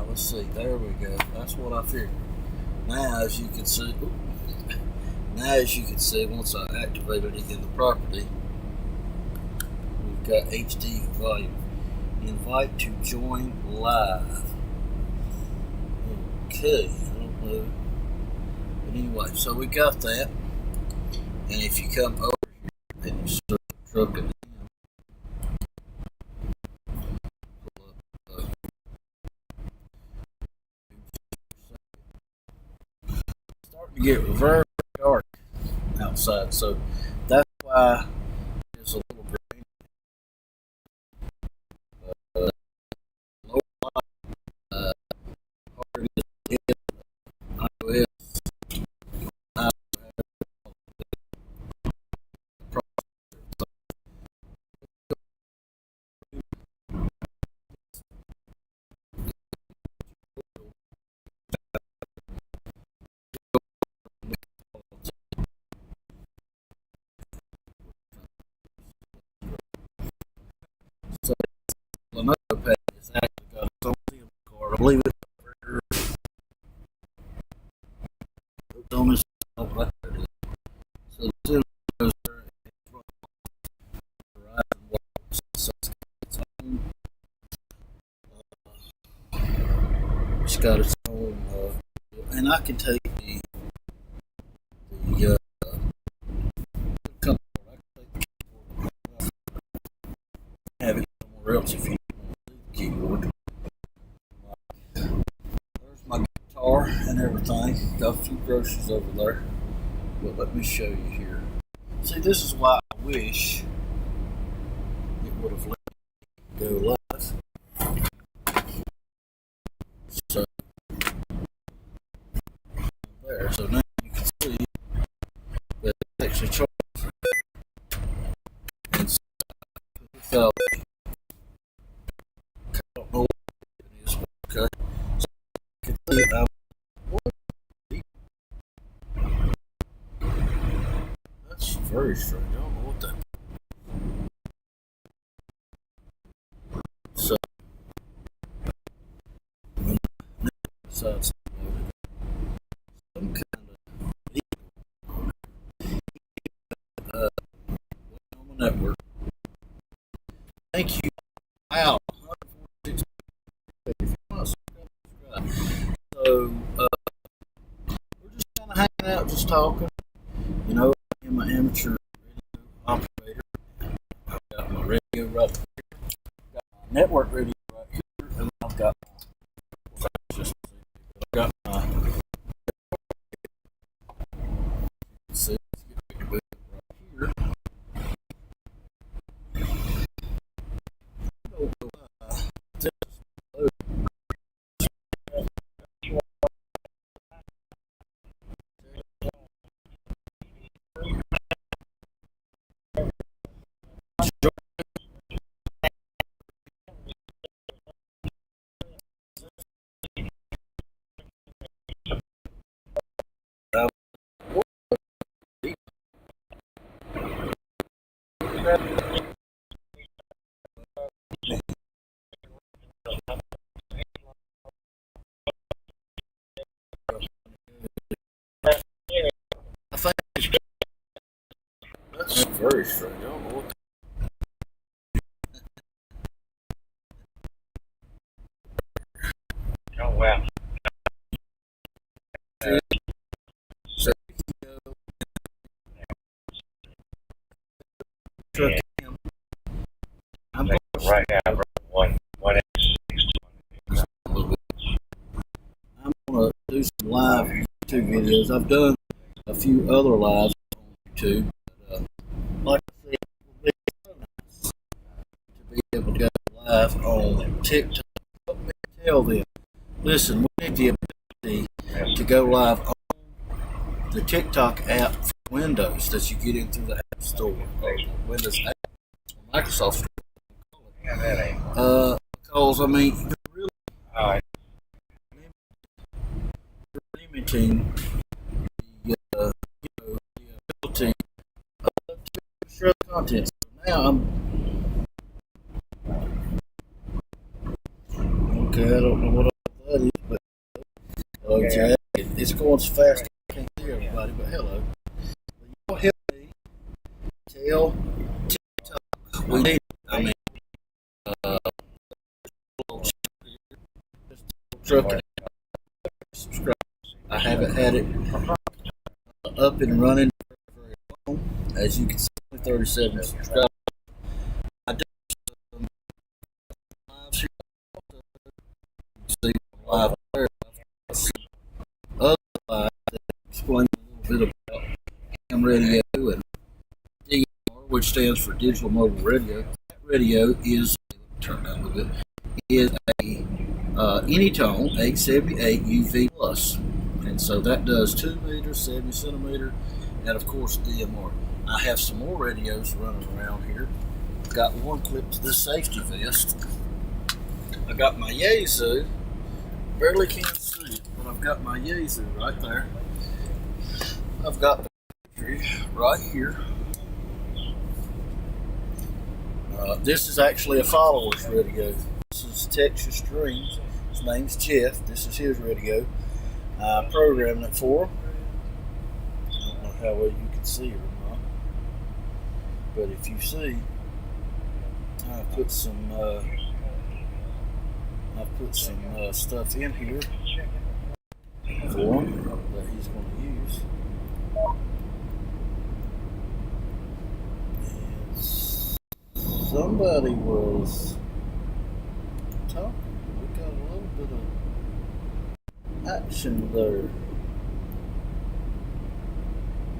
let's see. There we go. That's what I figured. Now, as you can see, once I activated it in the property, we've got HD volume. Invite to join live. Okay, I don't know. But anyway, so we got that. And if you come over here and you start trucking in, starting to get very dark outside, so that's why it's a little green. Low light, harder to get iOS. So the notepad has actually got its own SIM card. I believe it's on this. So the SIM goes there and it's Verizon Wireless. So it's own. It's got its own, and I can take the have it somewhere else if you want to see the keyboard. There's my guitar and everything. Got a few groceries over there. But let me show you here. See, this is why I wish it would have let me go live. So there. So now you can see that it's actually charged. And so I don't know what it is. Okay. So you can see that's very strange. I don't know what that is. So besides some kind of on the network. Thank you. Wow. 146. If you want to subscribe. So we're just kind of hanging out, just talking. You know, I'm an amateur radio operator. I've got my radio right here. I've got my network radio right here, and I've got my see, let's get ready to boot right here. I think that's very strange. I don't know what. Oh wow. So Yeah. I'm Right now, one X6. I'm gonna do some live YouTube videos. I've done a few other lives on YouTube. But, like I said, it would be so nice to be able to go live on TikTok. Let me tell them, listen, we need the ability to go live on the TikTok app for Windows that you get in through the App Store, or the Windows app, or Microsoft Store. Yeah, that ain't. Because I mean, you're really All right. limiting the ability to share content. So now I'm okay. I don't know what that going so fast I can't see everybody, but hello. Y'all help me tell TikTok we need. I mean, trucking subscribe. I haven't had it up and running very long. As you can see, 37 subscribers. I do some lives here. You see live there. Other live that explain a little bit about ham radio and DMR, which stands for digital mobile radio. That radio is, turn down a little bit, is a Anytone 878 UV plus, and so that does 2 meters, 70 centimeter, and of course DMR. I have some more radios running around here. I've got one clipped to this safety vest. I got my Yaesu. Barely can't see it, but I've got my Yaesu right there. I've got the battery right here. This is actually a follower's radio. This is Texas Streams. His name's Jeff. This is his radio. I programmed it for him. I don't know how well you can see it or not, but if you see, I put some stuff in here for him that he's going to use. And somebody was talking. We got a little bit of action there.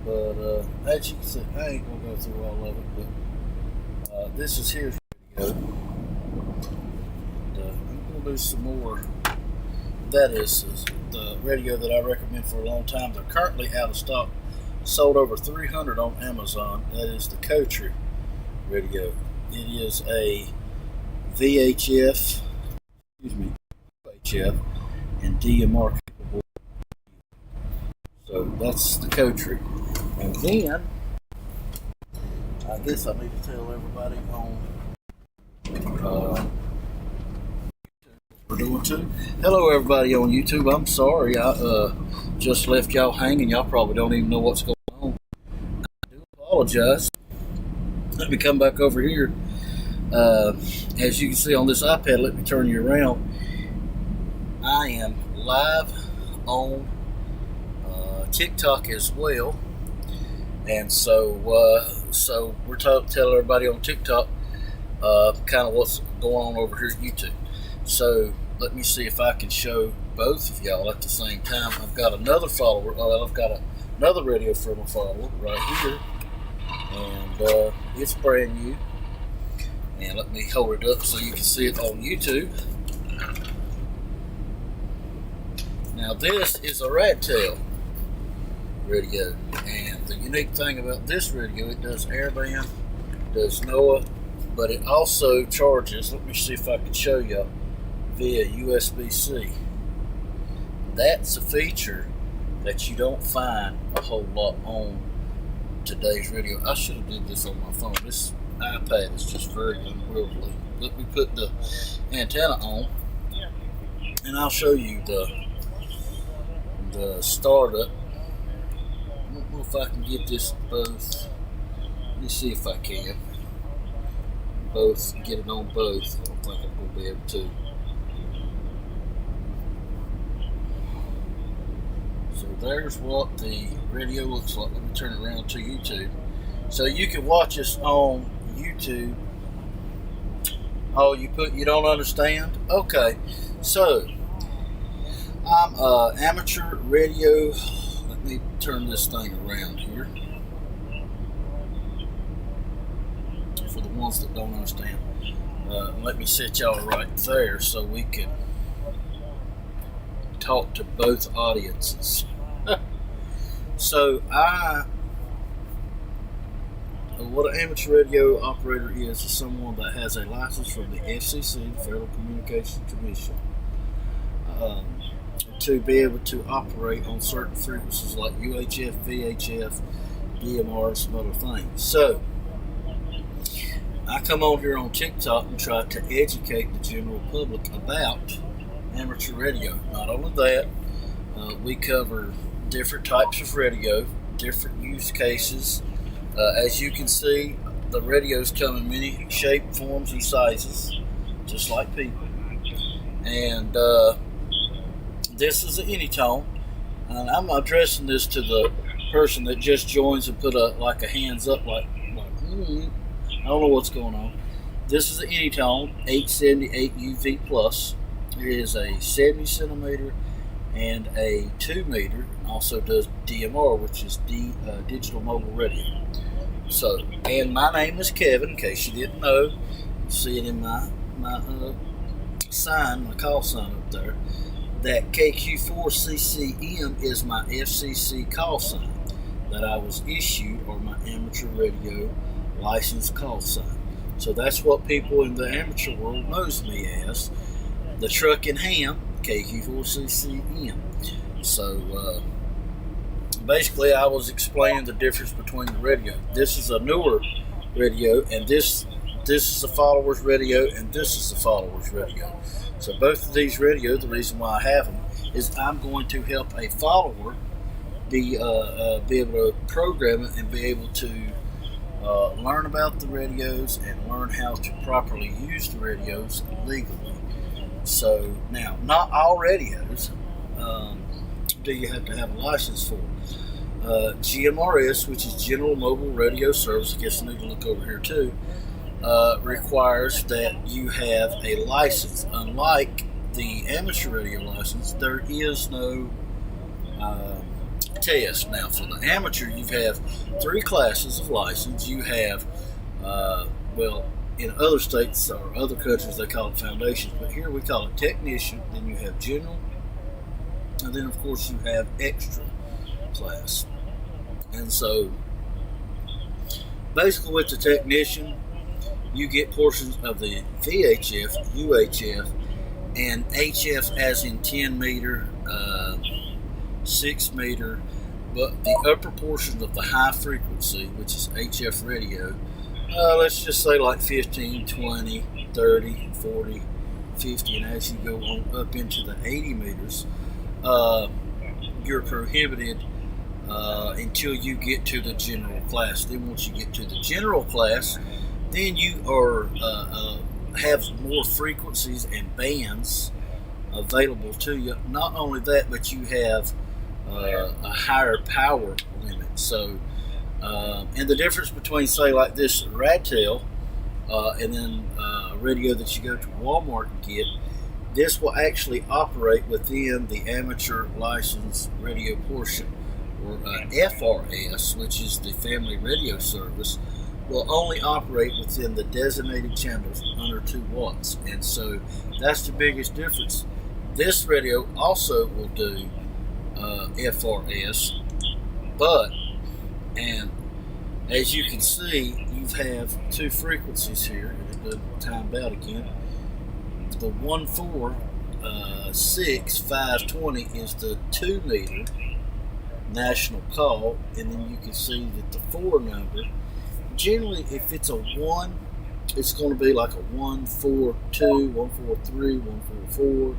But as you can see, I ain't going to go through all of it, but this is his radio. I'm going to do some more. That is the radio that I recommend for a long time. They're currently out of stock. Sold over 300 on Amazon. That is the Kotri radio. It is a VHF, UHF, and DMR capable. So that's the Kotri. And then, I guess I need to tell everybody on we're doing too. Hello everybody on YouTube. I'm sorry I just left y'all hanging. Y'all probably don't even know what's going on. I do apologize. Let me come back over here. As you can see on this iPad, let me turn you around. I am live on TikTok as well. And so we're telling everybody on TikTok kind of what's going on over here at YouTube. So let me see if I can show both of y'all at the same time. I've got another follower. I've got another radio from a follower right here, and it's brand new. And let me hold it up so you can see it on YouTube. Now this is a rat tail radio, and the unique thing about this radio, it does airband, does NOAA, but it also charges. Let me see if I can show you via USB-C. That's a feature that you don't find a whole lot on today's radio. I should have did this on my phone. This iPad is just very unwieldy. Let me put the antenna on, and I'll show you the startup. I don't know if I can get this both. Let me see if I can get it on both. I don't think I'm going to be able to. So there's what the radio looks like. Let me turn it around to YouTube. So you can watch us on YouTube. Oh, you don't understand? Okay. So I'm amateur radio. Let me turn this thing around here for the ones that don't understand. Let me set y'all right there so we can talk to both audiences. So what an amateur radio operator is someone that has a license from the FCC, the Federal Communications Commission, to be able to operate on certain frequencies like UHF, VHF, DMR, and some other things. So I come on here on TikTok and try to educate the general public about amateur radio. Not only that, we cover different types of radio, different use cases. As you can see, the radios come in many shapes, forms, and sizes, just like people. And this is an Anytone. And I'm addressing this to the person that just joins and put a hands up, I don't know what's going on. This is an Anytone 878 UV Plus. It is a 70 centimeter and a 2 meter. Also does DMR, which is digital mobile radio. So, and my name is Kevin, in case you didn't know. You see it in my sign, my call sign up there. That KQ4CCM is my FCC call sign that I was issued, or my amateur radio license call sign. So that's what people in the amateur world knows me as, the truck and ham, KQ4CCM. So basically I was explaining the difference between the radio. This is a newer radio, and this is a follower's radio, and this is a follower's radio. So both of these radios, the reason why I have them is I'm going to help a follower be able to program it and be able to learn about the radios and learn how to properly use the radios legally. So now, not all radios do you have to have a license for. GMRS, which is General Mobile Radio Service, I guess I need to look over here too, requires that you have a license. Unlike the amateur radio license, there is no test. Now, for the amateur, you have 3 classes of license. You have, in other states or other countries, they call it foundations, but here we call it technician. Then you have general, and then, of course, you have extra class. And so, basically, with the technician, you get portions of the VHF, UHF, and HF as in 10 meter, 6 meter, but the upper portions of the high frequency, which is HF radio, let's just say like 15, 20, 30, 40, 50, and as you go on up into the 80 meters, you're prohibited until you get to the general class. Then once you get to the general class, then you are have more frequencies and bands available to you. Not only that, but you have a higher power limit. So, and the difference between, say, like this Radtail and then a radio that you go to Walmart and get, this will actually operate within the amateur license radio portion, or FRS, which is the Family Radio Service, will only operate within the designated channels under 2 watts. And so that's the biggest difference. This radio also will do FRS, but, and as you can see, you have 2 frequencies here, and it doesn't time out again. The 146,520 is the 2 meter national call, and then you can see that the 4 number, generally, if it's a 1, it's going to be like a 142, 143, 144,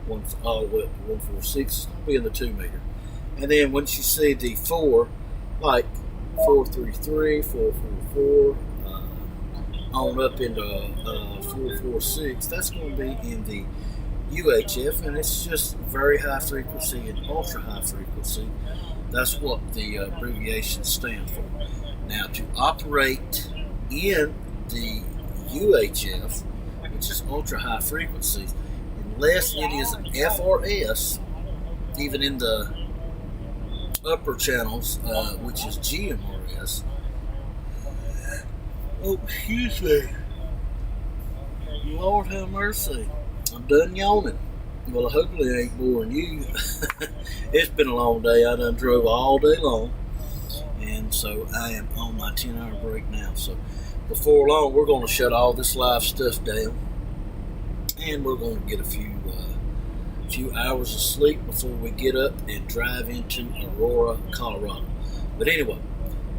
146. It's going to be in the 2 meter. And then once you see the 4, like 433, 444, on up into 446, that's going to be in the UHF, and it's just very high frequency and ultra high frequency. That's what the abbreviations stand for. Now, to operate in the UHF, which is ultra high frequencies, unless it is an FRS, even in the upper channels, which is GMRS. Oh, excuse me. Lord have mercy. I'm done yawning. Well, hopefully it ain't boring you. It's been a long day. I done drove all day long. And so I am on my 10-hour break now. So before long, we're going to shut all this live stuff down. And we're going to get a few hours of sleep before we get up and drive into Aurora, Colorado. But anyway,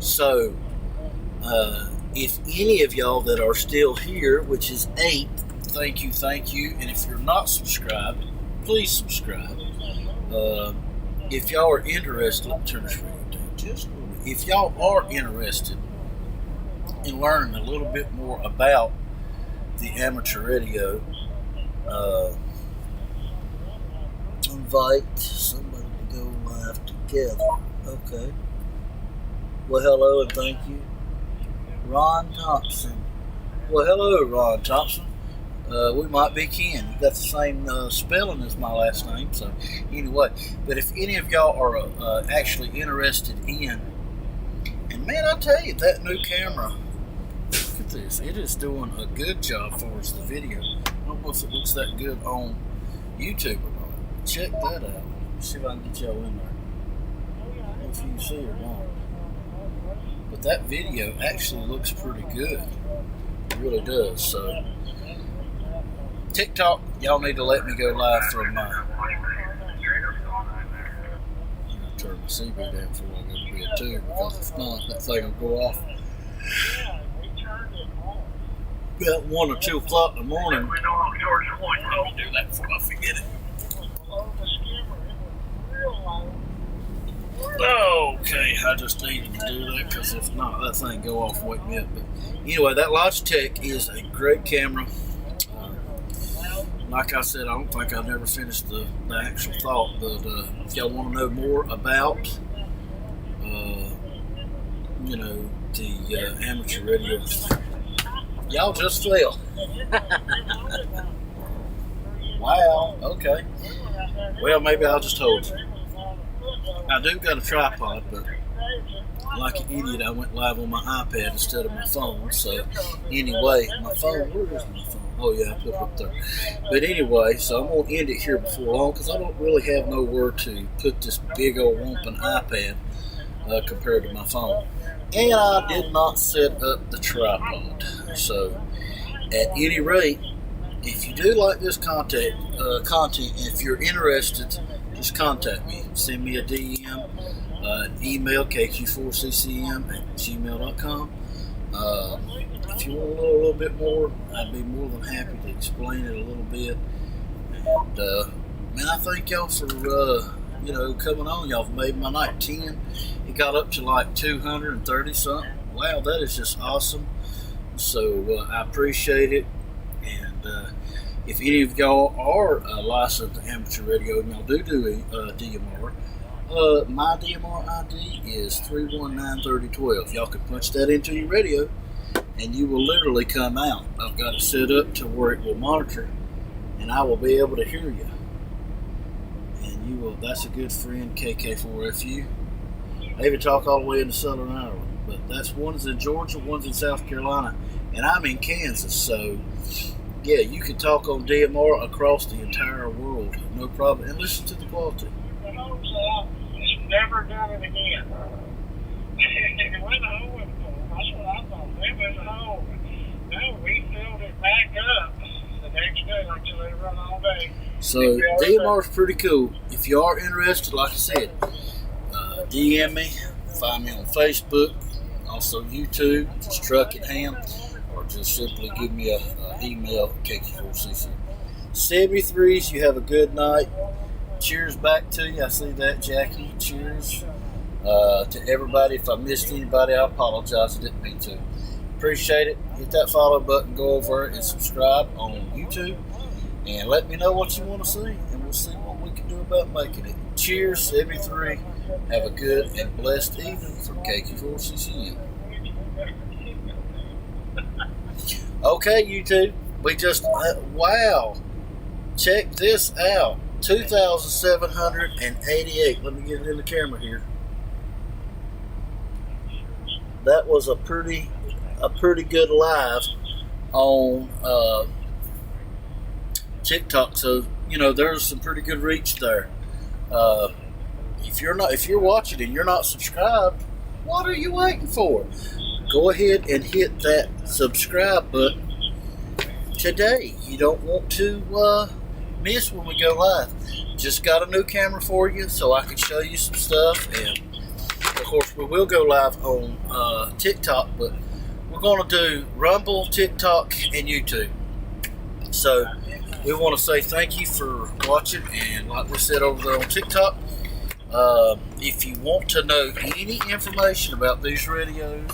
so if any of y'all that are still here, which is 8, thank you. And if you're not subscribed, please subscribe. if y'all are interested, let me turn this radio down just a little bit. If y'all are interested in learning a little bit more about the amateur radio, invite somebody to go live together. Okay. Well, hello and thank you, Ron Thompson. Well, hello, Ron Thompson. We might be kin. You got the same spelling as my last name. So, anyway, but if any of y'all are actually interested in, and man, I tell you, that new camera, look at this. It is doing a good job for us, the video. I don't know if it looks that good on YouTube or not. Check that out. Let me see if I can get y'all in there. I don't know if you can see or not. But that video actually looks pretty good. It really does. So, TikTok, y'all need to let me go live from my. I'll turn my CB down before I go to bed too, because if not, that thing will go off about 1 or 2 o'clock in the morning. I'll do that before I forget it. Okay, I just needed to do that because if not, that thing go off and wake me up. But anyway, that Logitech is a great camera. Like I said, I don't think I've never finished the actual thought, but if y'all want to know more about, the amateur radio, y'all just fell. Wow, okay. Well, maybe I'll just hold you. I do got a tripod, but like an idiot, I went live on my iPad instead of my phone. So anyway, my phone, where is my phone? Oh yeah, I put it up there. But anyway, so I'm going to end it here before long because I don't really have nowhere to put this big old lumping iPad compared to my phone. And I did not set up the tripod. So at any rate, if you do like this content, if you're interested, just contact me. Send me a DM, email kq4ccm@gmail.com. If you want to know a little bit more, I'd be more than happy to explain it a little bit. And man, I thank y'all for coming on. Y'all have made my night 10. It got up to like 230 something. Wow, that is just awesome. So I appreciate it. And if any of y'all are licensed amateur radio and y'all do DMR, my DMR ID is 3193012. Y'all can punch that into your radio and you will literally come out. I've got it set up to where it will monitor and I will be able to hear you. And you will, that's a good friend, KK4FU. I even talk all the way into Southern Ireland, but that's one's in Georgia, one's in South Carolina, and I'm in Kansas, so yeah, you can talk on DMR across the entire world, no problem, and listen to the quality. Never done it again. It went home. That's what I thought. It went home. No, we filled it back up the next day, like they run all day. So DMR is pretty cool. If you are interested, like I said, DM me, find me on Facebook, also YouTube, just Truck and Ham, or just simply give me a email at KQ4CC. 73s, you have a good night. Cheers back to you. I see that, Jackie. Cheers to everybody. If I missed anybody, I apologize. I didn't mean to. Appreciate it. Hit that follow button. Go over and subscribe on YouTube. And let me know what you want to see. And we'll see what we can do about making it. Cheers, 73. Have a good and blessed evening from KQ4CCM. Okay, YouTube. We just, wow. Check this out. 2,788. Let me get it in the camera here. That was a pretty good live on TikTok. So there's some pretty good reach there. If you're watching and you're not subscribed, what are you waiting for? Go ahead and hit that subscribe button today. You don't want to miss when we go live. Just got a new camera for you so I can show you some stuff, and of course we will go live on TikTok, but we're going to do Rumble, TikTok, and YouTube. So we want to say thank you for watching, and like we said over there on TikTok, If you want to know any information about these radios,